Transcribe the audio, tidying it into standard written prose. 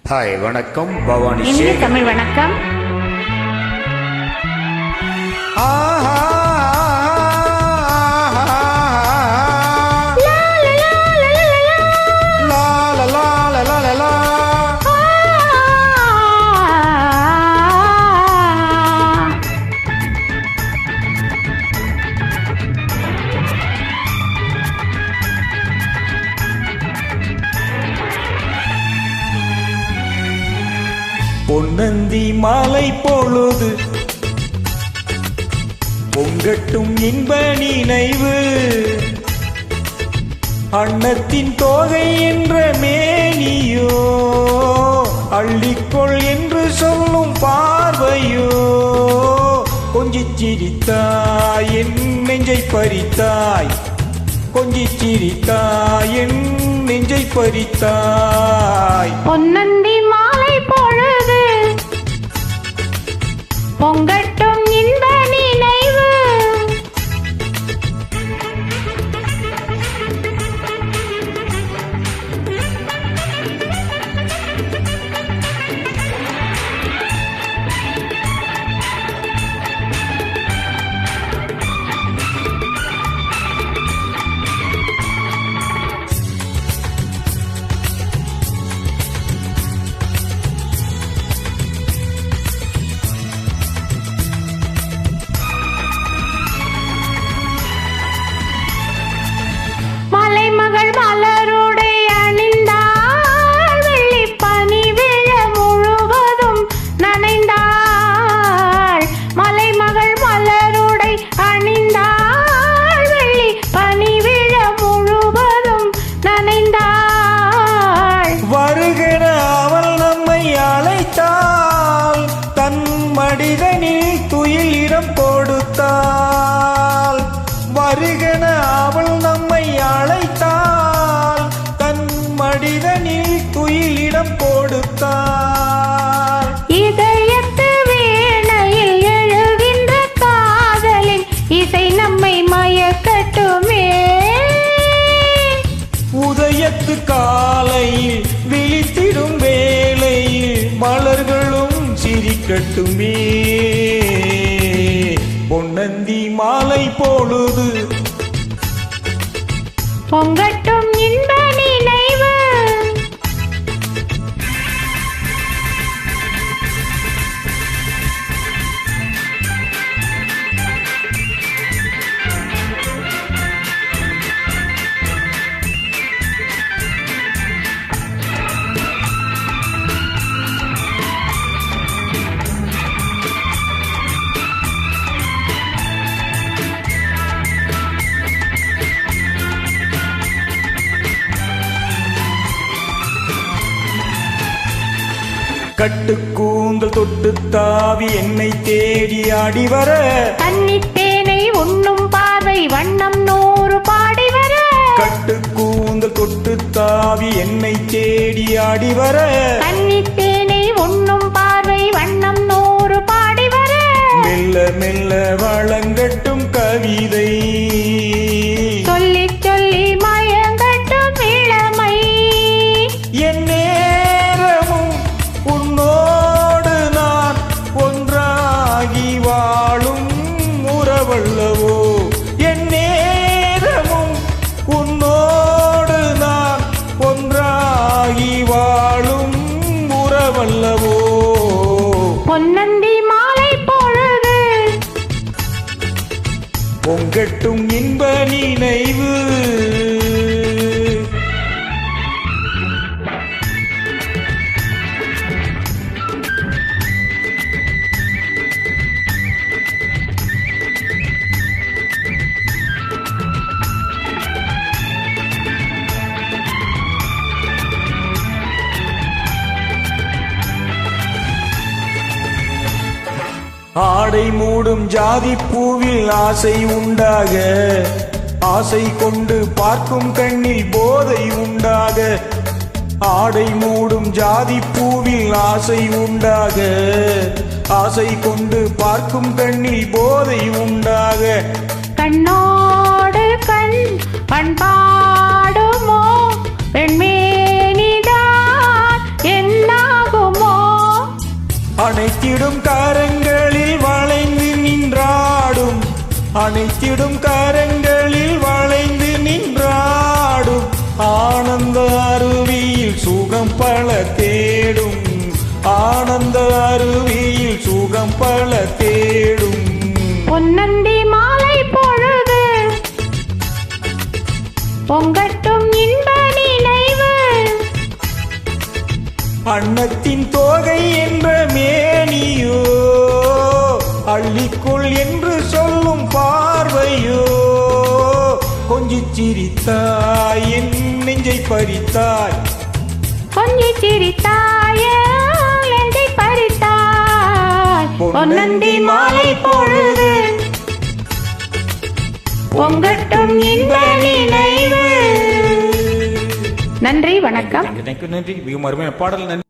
Hi வணக்கம் பவானி இனிய தமிழ் வணக்கம். பொன்னந்தி மாலை பொழுது பொங்கட்டும் இன்ப நினைவு, அன்னத்தின் தோகை என்ற மேனியோ அள்ளிக்கொள் என்று சொல்லும் பார்வையோ, கொஞ்சிச் சிரித்தாய் என் நெஞ்சை பறித்தாய், கொஞ்சிச் சிரித்தாய் என் நெஞ்சை பறித்தாய். பொன்னந்தி மாலை பொழுது பொங்கட்டும் இன்ப நினைவு, மலைமகள் மலருடை அணிந்தாள், வெள்ளி பனி விழ முழுவதும் நனைந்தாள். மலைமகள் மலருடை அணிந்தாள், வெள்ளி பனி விழ முழுவதும் நனைந்தாள். வருகிற அவள் நம்மை அழைத்தாள், தன் மடிதனில் துயில் இடம் கொடுத்தாள். வருகிற அவள் நம்மை அழைத்தாள், தன் மடிதனில் துயில் இடம் கொடுத்தாள். இதயத்து வீணையில் எழுகின்ற காதலின் இசை நம்மை மயக்கட்டுமே, உதயத்து காலையில் விழித்திடும் வேளையில் மலர்களும் சிரிக்கட்டுமே. பொன்னந்தி மாலை பொழுது பொங்கட்டும் இன்ப நினைவு, கட்டு கூந்தல் தொட்டு தாவி என்னை தேடி ஆடி வர, கன்னித்தேனை உண்ணும் பார்வை வண்ணம் நூறு பாடி வர, கட்டு கூந்தல் தொட்டு தாவி என்னை தேடி ஆடி வர, கன்னித்தேனை உண்ணும் பார்வை வண்ணம் நூறு பாடி வர, மெல்ல மெல்ல வழங்கட்டும் கவிதை, சொல்லி சொல்லி மயங்கட்டும் இளமை. என் நேரமும் உன்னோடு நான் ஒன்றாகி வாழும் உறவல்லவோ, என் நேரமும் உன்னோடு நான் ஒன்றாகி வாழும் உறவல்லவோ. பொன்னந்தி மாலை பொழுது பொங்கட்டும் இன்ப நினைவு, ஆடை மூடும் ஜாதி பூவில் ஆசை உண்டாக, ஆசை கொண்டு பார்க்கும் கண்ணில் போதை உண்டாக. ஆடை மூடும் ஜாதி பூவில் ஆசை உண்டாக, ஆசை கொண்டு பார்க்கும் கண்ணில் போதை உண்டாக. கண்ணோடு கண் பண்பாடுமோ பெண்மேனிதான் என்ன அணைத்திடும் கரங்களில் வளைந்து நின்றாடும் அணைத்திடும் கரங்களில் வளைந்து நின்றாடும் ஆனந்த அருவியில் சுகம் பல தேடும் ஆனந்த அருவியில் சுகம் பல தேடும் பொன்னந்தி மாலை பொழுது பொங்கட்டும் இன்ப நினைவு அன்னத்தின் தோகை என்ற மேனியோ அள்ளிக்குள் என்று சொல்லும் பார்வையோ கொஞ்சிச் சிரித்தாய் என் நெஞ்சை பறித்தாய் கொஞ்சி சிரித்தாய நெஞ்சை பறித்தாய் பொன்னந்தி மாலை பொழுது பொங்கட்டும் இன்ப நினைவு. நன்றி, வணக்கம். நன்றி. மிகவும் அருமையான பாடல். நன்றி.